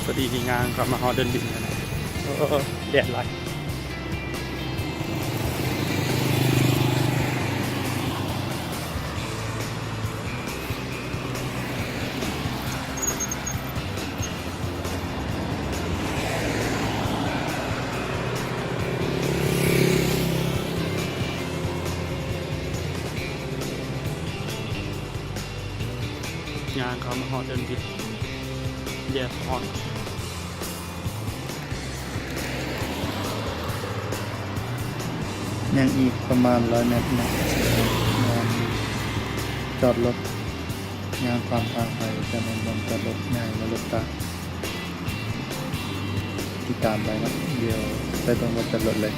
พอดีงานครับมาฮอเดินดินกันนะแดดไหลงานเขามาฮอเดินดินแดดอ่อนยังอีกประมาณ100 เมตรนะงานจอดรถงานความทางไปจะเป็นบนจอดรถง่ายและรถตามที่ตามไปนะเดี๋ยวไปตรงบนจอดรถเลย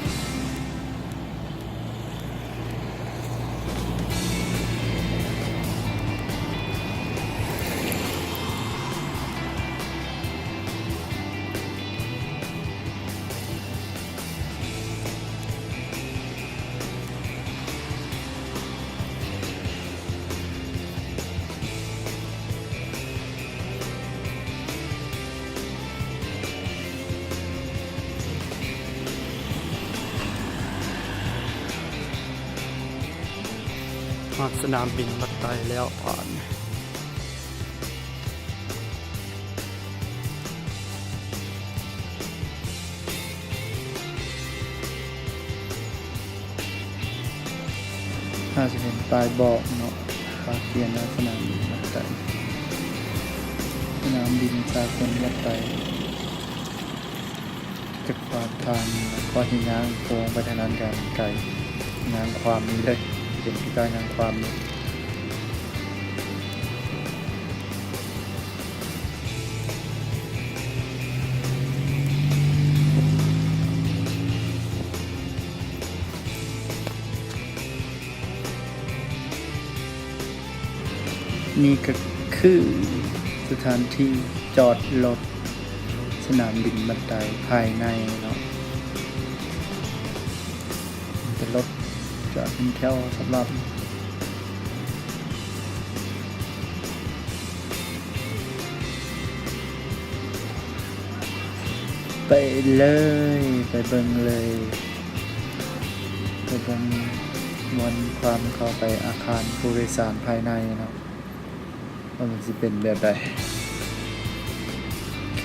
มาสนามบินบัดไตแล้วผ่านถ้าจะเห็นปลายบอกเนาะปลายเทียนนะสนามบินวัดไตสนามบินสากลวัดไตจากปากทางก็หินางโค้งไปทางนั้นกันไกลงานความนี้เลยเป็นที่การงานความนี้นี่ก็คือสถานที่จอดรถสนามบินบันไดภายในเนาะเป็นรถจอดเป็นแถวสำหรับไปเลยไปเบิ่งเลยไปเบิ่งวันความเข้าไปอาคารผู้โดยสารภายในเนาะว่ามันจะเป็นแบบใดโอเค